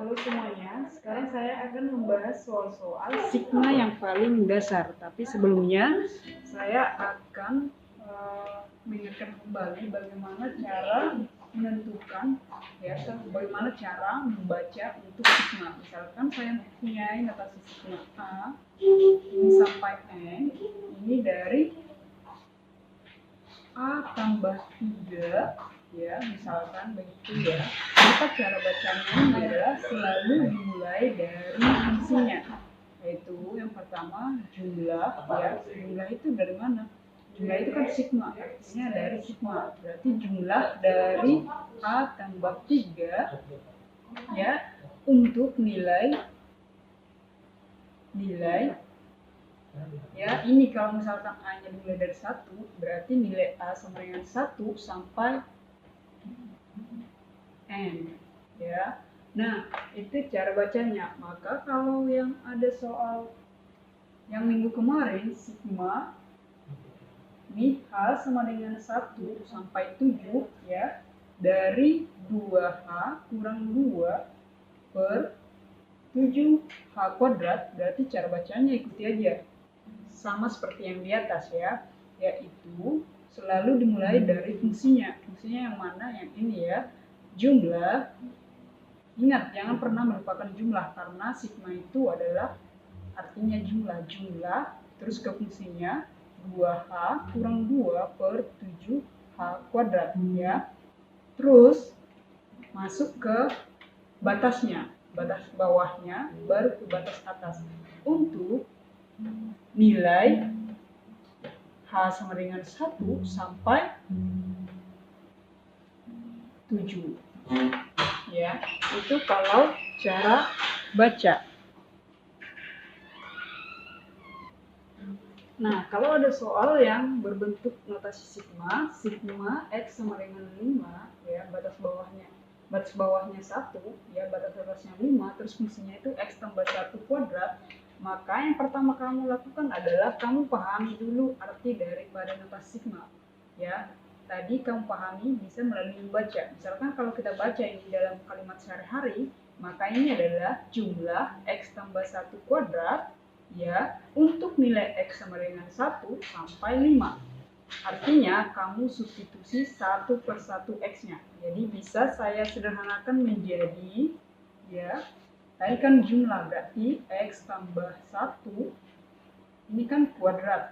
Halo semuanya, sekarang saya akan membahas soal-soal sigma yang paling dasar. Tapi sebelumnya saya akan mengingatkan kembali bagaimana cara menentukan, bagaimana cara membaca untuk sigma. Misalkan saya mempunyai notasi sigma A ini sampai N, ini dari A tambah 3, ya misalkan begitu ya. Maka cara bacanya adalah selalu dimulai dari fungsinya, yaitu yang pertama jumlah, ya jumlah itu dari mana? Jumlah itu kan sigma, artinya dari sigma, berarti jumlah dari A tambah 3 ya untuk nilai ya ini kalau misalkan A nya dimulai dari 1, berarti nilai A sama dengan 1 sampai N, ya. Nah, itu cara bacanya. Maka kalau yang ada soal yang minggu kemarin, sigma ini H sama dengan 1 sampai 7, ya, dari 2H kurang 2 per 7H kuadrat, berarti cara bacanya ikuti aja. Sama seperti yang di atas ya, yaitu selalu dimulai dari fungsinya. Fungsinya yang mana? Yang ini ya, jumlah. Ingat, jangan pernah melupakan jumlah, karena sigma itu adalah artinya jumlah, terus ke fungsinya 2H kurang 2 per 7H kuadrat, ya. Terus masuk ke batasnya, batas bawahnya, baru ke batas atas. Untuk nilai H sama dengan 1 sampai 7. Ya, itu kalau cara baca. Nah, kalau ada soal yang berbentuk notasi sigma, sigma X sama dengan 5, ya, batas bawahnya 1, ya, batas atasnya 5, terus fungsinya itu X tambah 1 kuadrat, maka yang pertama kamu lakukan adalah kamu pahami dulu arti daripada notasi sigma, ya. Tadi kamu pahami bisa melalui membaca. Misalkan kalau kita baca ini dalam kalimat sehari-hari, maka ini adalah jumlah X tambah 1 kuadrat, ya, untuk nilai X sama dengan 1 sampai 5. Artinya kamu substitusi 1 per 1 X-nya. Jadi bisa saya sederhanakan menjadi, ya, tadi kan jumlah, berarti X tambah 1, ini kan kuadrat.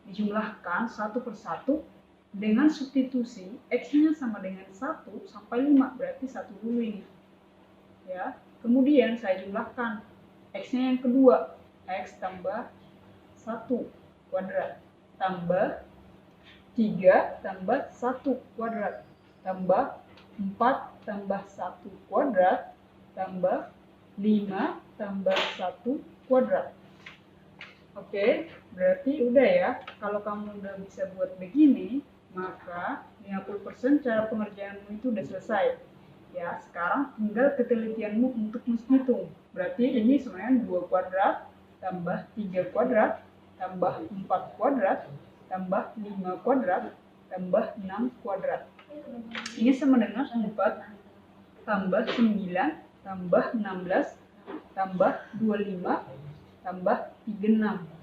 Dijumlahkan 1 per 1, dengan substitusi X-nya sama dengan 1 sampai 5, berarti 1 dulu ini. Ya. Kemudian saya jumlahkan X-nya yang kedua, X tambah 1 kuadrat tambah 3 tambah 1 kuadrat tambah 4 tambah 1 kuadrat tambah 5 tambah 1 kuadrat. Oke, berarti udah ya. Kalau kamu udah bisa buat begini, maka 50% cara pengerjaanmu itu udah selesai. Ya, sekarang tinggal ketelitianmu untuk menghitung. Berarti ini sebenarnya 2 kuadrat tambah 3 kuadrat tambah 4 kuadrat tambah 5 kuadrat tambah 6 kuadrat. Ini sama dengan 4 tambah 9 tambah 16 tambah 25 tambah 36.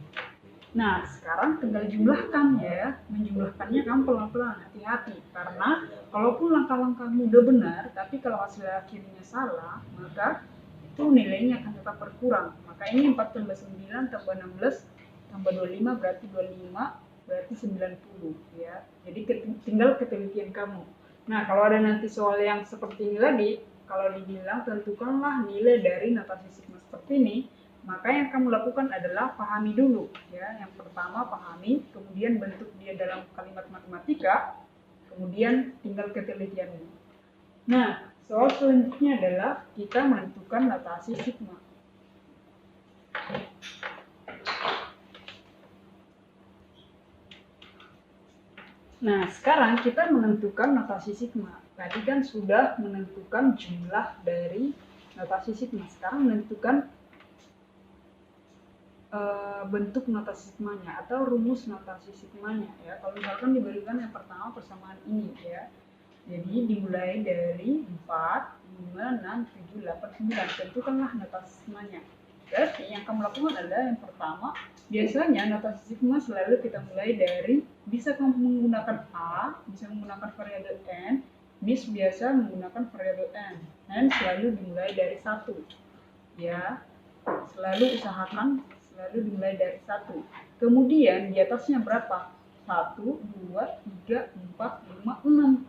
Nah, sekarang tinggal jumlahkan ya. Menjumlahkannya kamu pelan-pelan, hati-hati. Karena kalaupun langkah-langkahmu udah benar, tapi kalau hasil akhirnya salah, maka itu nilainya akan tetap berkurang. Maka ini 4 tambah 9 tambah 16 tambah 25 berarti 25 berarti 90 ya. Jadi tinggal ketelitian kamu. Nah, kalau ada nanti soal yang seperti ini lagi, kalau dibilang tentukanlah nilai dari notasi sigma seperti ini, maka yang kamu lakukan adalah pahami dulu ya. Yang pertama pahami, kemudian bentuk dia dalam kalimat matematika, kemudian tinggal ketelitiannya. Nah, soal selanjutnya adalah kita menentukan notasi sigma. Nah, sekarang kita menentukan notasi sigma. Tadi kan sudah menentukan jumlah dari notasi sigma. Sekarang menentukan bentuk notasi sigmanya atau rumus notasi sigmanya ya. Kalau misalkan diberikan yang pertama persamaan ini ya. Jadi dimulai dari 4, 5, 6, 7, 8, 9. Tentukanlah notasi sigmanya. Berarti yang kamu lakukan adalah yang pertama, biasanya notasi sigma selalu kita mulai dari, bisa kamu menggunakan A, bisa menggunakan variabel N, biasa menggunakan variabel N selalu dimulai dari 1. Ya, selalu usahakan selalu dimulai dari 1. Kemudian di atasnya berapa? 1, 2, 3, 4, 5, 6.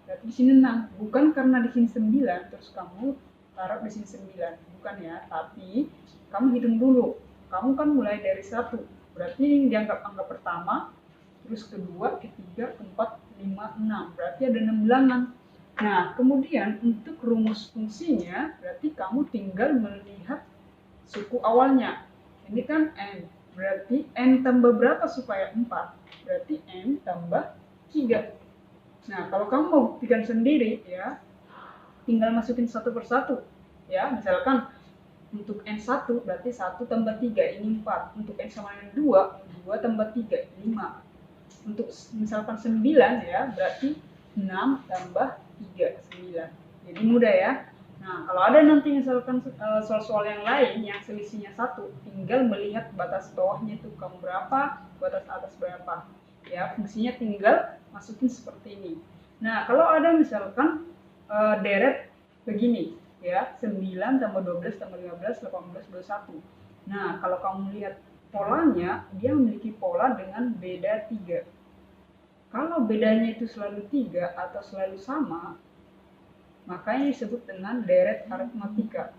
Berarti di sini 6. Bukan karena di sini 9 terus kamu taruh di sini 9. Bukan ya, tapi kamu hitung dulu. Kamu kan mulai dari 1. Berarti ini dianggap angka pertama, terus kedua, ketiga, keempat, 5, 6. Berarti ada 6 bilangan. Nah, kemudian untuk rumus fungsinya, berarti kamu tinggal melihat suku awalnya. Ini kan N. Berarti N tambah berapa supaya 4? Berarti N tambah 3. Nah, kalau kamu mau buktikan sendiri, ya, tinggal masukin satu persatu. Ya, misalkan untuk N1 berarti 1 tambah 3, ini 4. Untuk N sama dengan 2, 2 tambah 3, 5. Untuk misalkan 9, ya, berarti 6 tambah 3, 9. Jadi mudah ya. Nah, kalau ada nanti misalkan soal-soal yang lain yang selisihnya 1, tinggal melihat batas bawahnya itu kamu berapa, batas atas berapa. Ya, fungsinya tinggal masukin seperti ini. Nah, kalau ada misalkan deret begini, ya, 9 tambah 12 tambah 15, 18, 21. Nah, kalau kamu lihat polanya, dia memiliki pola dengan beda 3. Kalau bedanya itu selalu 3 atau selalu sama, makanya disebut dengan deret aritmatika.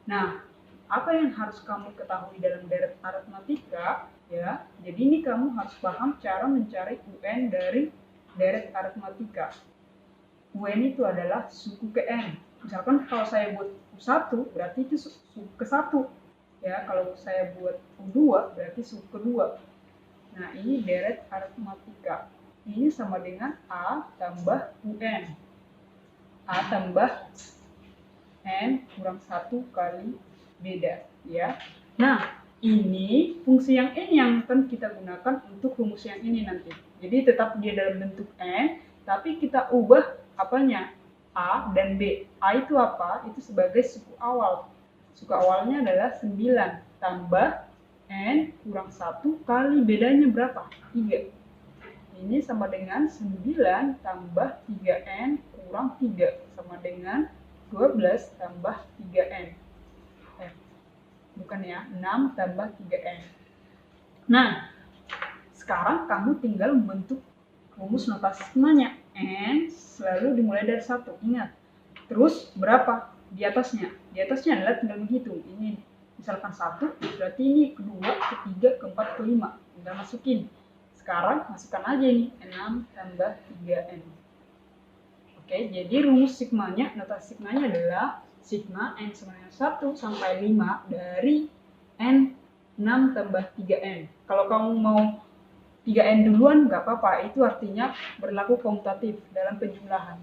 Nah, apa yang harus kamu ketahui dalam deret aritmatika? Ya, jadi ini kamu harus paham cara mencari UN dari deret aritmatika. UN itu adalah suku ke N. Misalkan kalau saya buat U1 berarti itu suku ke 1. Ya, kalau saya buat U2 berarti suku kedua. Nah, ini deret aritmatika. Ini sama dengan A tambah UN. A tambah N kurang 1 kali beda, ya. Nah, ini fungsi yang ini yang akan kita gunakan untuk rumus yang ini nanti. Jadi tetap dia dalam bentuk N, tapi kita ubah apanya? A dan B. A itu apa? Itu sebagai suku awal. Suku awalnya adalah 9 tambah N kurang 1 kali bedanya berapa? 3. Ini sama dengan 9 tambah 3N kurang 3. Sama dengan 12 tambah 3N. Bukan ya, 6 tambah 3N. Nah, sekarang kamu tinggal membentuk rumus notasi sigmanya. N selalu dimulai dari 1, ingat. Terus berapa di atasnya? Di atasnya adalah tinggal menghitung. Ini misalkan 1, berarti ini kedua, ketiga, keempat, kelima. Tinggal masukin. Sekarang masukkan aja nih, 6 tambah 3N. Oke, jadi rumus sigmanya, notasi sigmanya adalah sigma N sama dengan 1 sampai 5 dari N 6 tambah 3N. Kalau kamu mau 3N duluan nggak apa-apa, itu artinya berlaku komutatif dalam penjumlahan.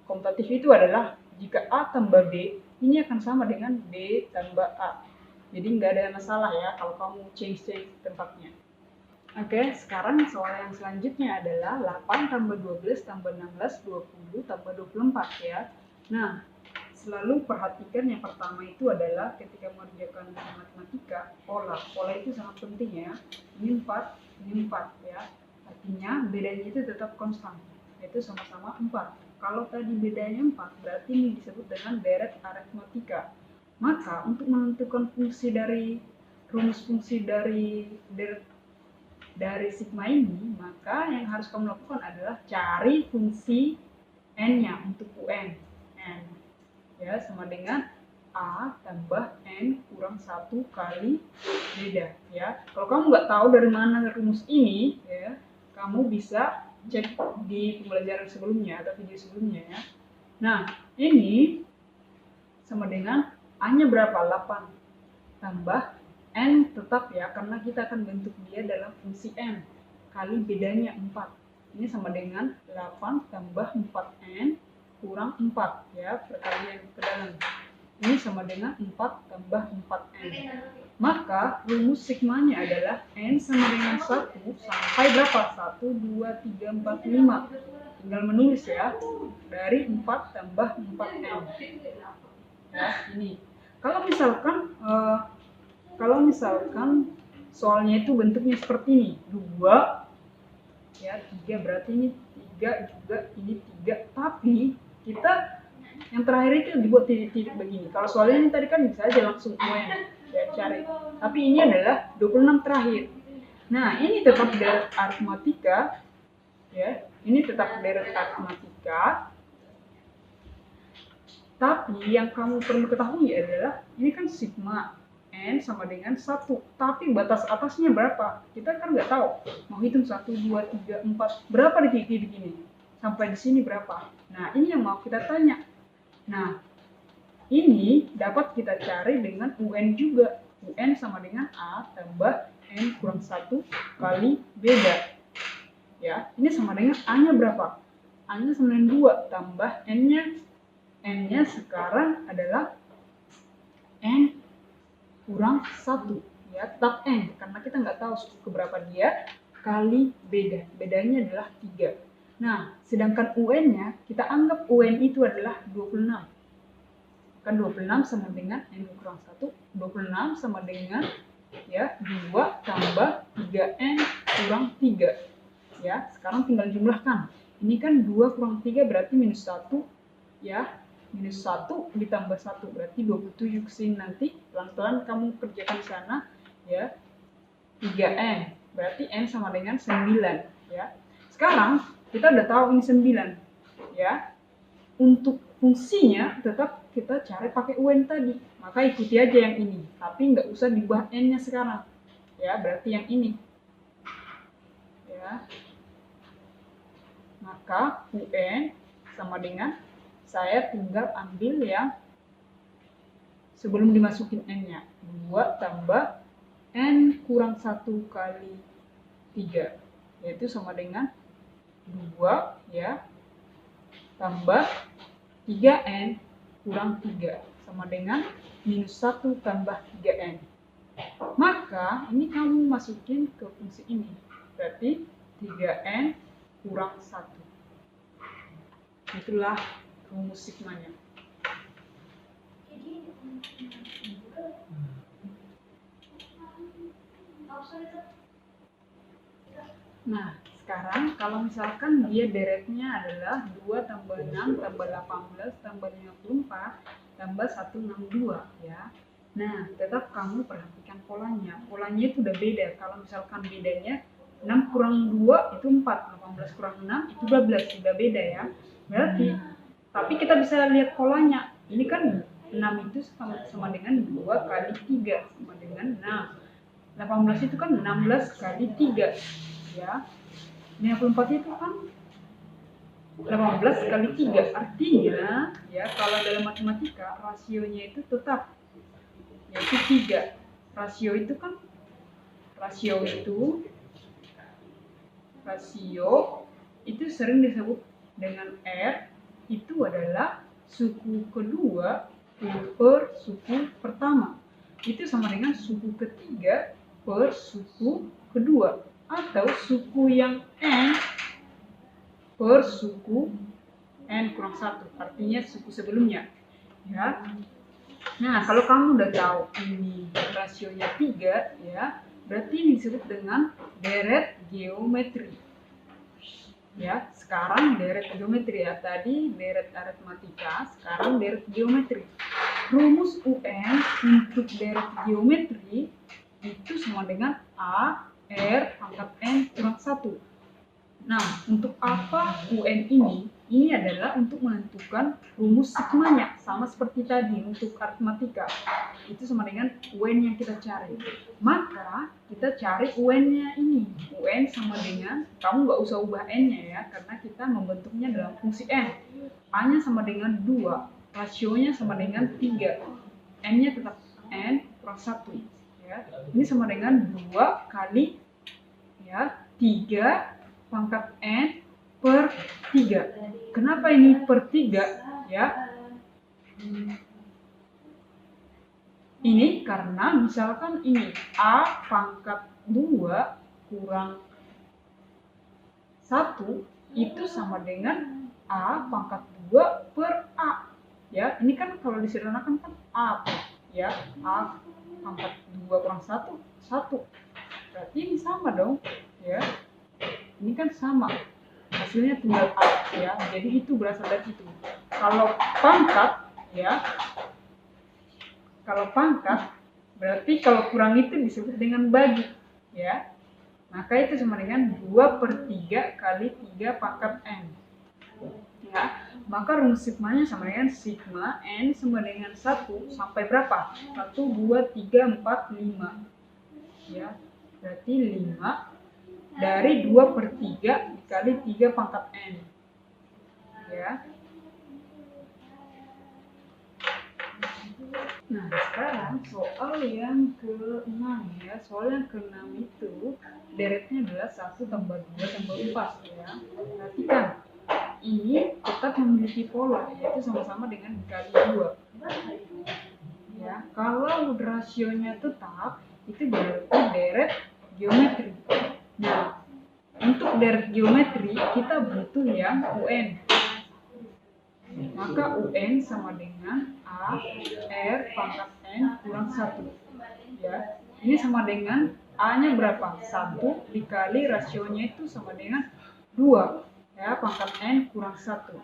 Komutatif itu adalah jika A tambah B, ini akan sama dengan B tambah A. Jadi nggak ada masalah ya kalau kamu change tempatnya. Oke, sekarang soal yang selanjutnya adalah 8 tambah 12 tambah 16, 20 tambah 24 ya. Nah, selalu perhatikan yang pertama itu adalah ketika mengerjakan matematika, pola. Pola itu sangat penting ya. Ini 4, ini 4 ya. Artinya bedanya itu tetap konstan, yaitu sama-sama 4. Kalau tadi bedanya 4, berarti ini disebut dengan deret aritmatika. Maka untuk menentukan fungsi dari rumus fungsi dari sigma ini, maka yang harus kamu lakukan adalah cari fungsi n-nya untuk UN. N ya sama dengan A tambah N kurang 1 kali beda ya. Kalau kamu nggak tahu dari mana rumus ini ya, kamu bisa cek di pembelajaran sebelumnya atau video sebelumnya ya. Nah, ini sama dengan A-nya berapa? 8 tambah N tetap ya, karena kita akan bentuk dia dalam fungsi N kali bedanya 4. Ini sama dengan 8 tambah 4N kurang 4 ya, perkalian ke dalam. Ini sama dengan 4 tambah 4N. Maka rumus sigmanya adalah N sama dengan 1 sampai berapa? 1, 2, 3, 4, 5. Tinggal menulis ya. Dari 4 tambah 4N. Ya, ini. Kalau misalkan soalnya itu bentuknya seperti ini. 2, ya 3 berarti ini 3 juga, ini 3. Tapi kita yang terakhir itu dibuat titik-titik begini. Kalau soalnya ini tadi kan bisa aja langsung UN ya cari. Tapi ini adalah 26 terakhir. Nah, ini tetap deret aritmatika ya. Ini tetap deret aritmatika. Tapi yang kamu perlu ketahui adalah ini kan sigma N sama dengan 1. Tapi batas atasnya berapa? Kita kan nggak tahu. Mau hitung 1, 2, 3, 4. Berapa di titik ini? Sampai di sini berapa? Nah, ini yang mau kita tanya. Nah, ini dapat kita cari dengan UN juga. UN sama dengan A tambah N kurang 1 kali beda. Ya, ini sama dengan A-nya berapa? A-nya sama dengan 2 tambah N-nya. N-nya sekarang adalah N kurang 1. Ya, tetap N. Karena kita nggak tahu keberapa dia kali beda. Bedanya adalah 3. Nah, sedangkan UN-nya, kita anggap UN itu adalah 26. Kan 26 sama dengan N kurang 1. 26 sama dengan ya 2 tambah 3N kurang 3. Ya, sekarang tinggal jumlahkan. Ini kan 2 kurang 3 berarti minus 1. Ya, minus 1 ditambah 1 berarti 27 kesini nanti. Pelan-pelan kamu kerjakan di sana. Ya, 3N. Berarti N sama dengan 9. Ya. Sekarang kita udah tahu ini 9. Ya. Untuk fungsinya tetap kita cari pakai UN tadi. Maka ikuti aja yang ini. Tapi nggak usah diubah N-nya sekarang. Ya, berarti yang ini. Ya. Maka UN sama dengan saya tinggal ambil yang sebelum dimasukin N-nya. 2 tambah N kurang 1 kali 3. Yaitu sama dengan 2 ya tambah 3N kurang 3 sama dengan minus 1 tambah 3N. Maka ini kamu masukin ke fungsi ini. Berarti 3N kurang 1. Itulah rumus sigmanya. Nah, sekarang kalau misalkan dia deretnya adalah 2 tambah 6 tambah 18 tambah 54 tambah 162 ya. Nah, tetap kamu perhatikan polanya. Polanya itu udah beda. Kalau misalkan bedanya 6 kurang 2 itu 4, 18 kurang 6 itu 12, sudah beda ya. Berarti, tapi kita bisa lihat polanya. Ini kan 6 itu sama dengan 2 kali 3 sama dengan 6. 18 itu kan 16 kali 3 ya. 54 itu kan 18 kali 3. Artinya ya kalau dalam matematika rasionya itu tetap yaitu 3. Rasio itu sering disebut dengan R, itu adalah suku kedua per suku pertama. Itu sama dengan suku ketiga per suku kedua. Atau suku yang N per suku N kurang 1. Artinya suku sebelumnya. Ya. Nah, kalau kamu udah tahu ini rasionya 3, ya, berarti ini disebut dengan deret geometri. Ya, sekarang deret geometri ya. Tadi deret aritmatika, sekarang deret geometri. Rumus UN untuk deret geometri itu sama dengan A R pangkat N kurang 1. Nah, untuk apa UN ini? Ini adalah untuk menentukan rumus sigmanya. Sama seperti tadi untuk aritmatika. Itu sama dengan UN yang kita cari. Maka, kita cari UN-nya ini. UN sama dengan, kamu nggak usah ubah N-nya ya, karena kita membentuknya dalam fungsi N. A-nya sama dengan 2. Rasionya sama dengan 3. N-nya tetap N kurang 1. Ya. Ini sama dengan 2 kali ya 3 pangkat N per 3. Kenapa ini per 3 ya? Ini karena misalkan ini A pangkat 2 kurang 1 itu sama dengan A pangkat 2 per A. Ya, ini kan kalau disederhanakan kan A, ya, A pangkat 2 kurang 1, 1. Berarti ini sama dong, ya. Ini kan sama. Hasilnya tinggal A, ya. Jadi itu berasal dari itu. Kalau pangkat, ya, kalau pangkat berarti kalau kurang itu disebut dengan bagi, ya. Maka itu sama dengan 2/3 kali 3 pangkat N. Ya, maka rumus sigmanya sama dengan sigma N sama dengan 1 sampai berapa? 1, 2, 3, 4, 5. Ya, berarti 5 dari 2/3 dikali 3 pangkat N. Ya. Nah, sekarang soal yang ke-6 ya. Soal yang ke-6 itu deretnya adalah 1 tambah 2 tambah 4 ya. Perhatikan, ini tetap memiliki pola, yaitu sama-sama dengan dikali 2. Ya, kalau rasionya tetap, itu berarti deret geometri. Nah, untuk deret geometri, kita butuh yang UN. Maka UN sama dengan A R pangkat N kurang 1. Ya, ini sama dengan A-nya berapa? 1 dikali rasionya itu sama dengan 2. Ya, pangkat N kurang 1.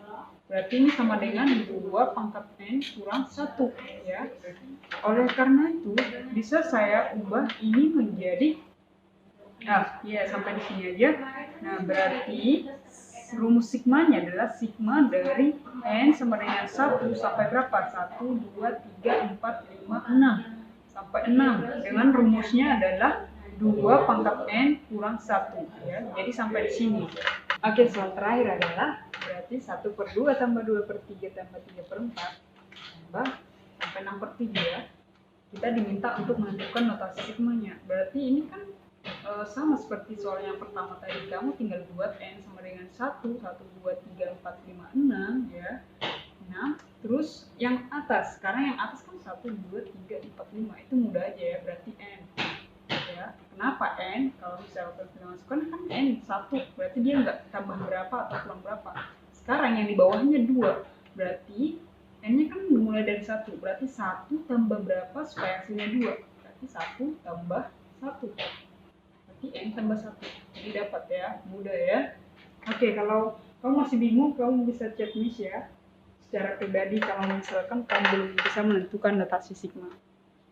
Berarti ini sama dengan 2 pangkat N kurang 1. Ya. Oleh karena itu, bisa saya ubah ini menjadi, ya sampai di sini aja. Nah, berarti rumus sigmanya adalah sigma dari N sama dengan 1 sampai berapa? 1, 2, 3, 4, 5, 6. Sampai 6. Dengan rumusnya adalah 2 pangkat N kurang 1. Ya. Jadi sampai di sini. Oke, soal terakhir adalah berarti 1/2 tambah 2/3 tambah 3/4 tambah sampai 6/3. Kita diminta untuk menentukan notasi sigmanya. Berarti ini kan sama seperti soal yang pertama tadi, kamu tinggal buat N sama dengan 1, 1, 2, 3, 4, 5, 6 ya. Nah, terus yang atas, sekarang yang atas kan 1, 2, 3, 4, 5, itu mudah aja ya, berarti N ya. Kenapa N? Kalau misalkan kita masukkan kan N 1, berarti dia nggak tambah berapa atau kurang berapa. Sekarang yang di bawahnya 2, berarti N-nya kan mulai dari 1, berarti 1 tambah berapa supaya hasilnya 2, berarti 1 tambah 1. N tambah 1, jadi dapat ya, mudah ya. Oke, kalau kamu masih bingung, kamu bisa chat Miss ya secara pribadi kalau misalkan kamu belum bisa menentukan notasi sigma.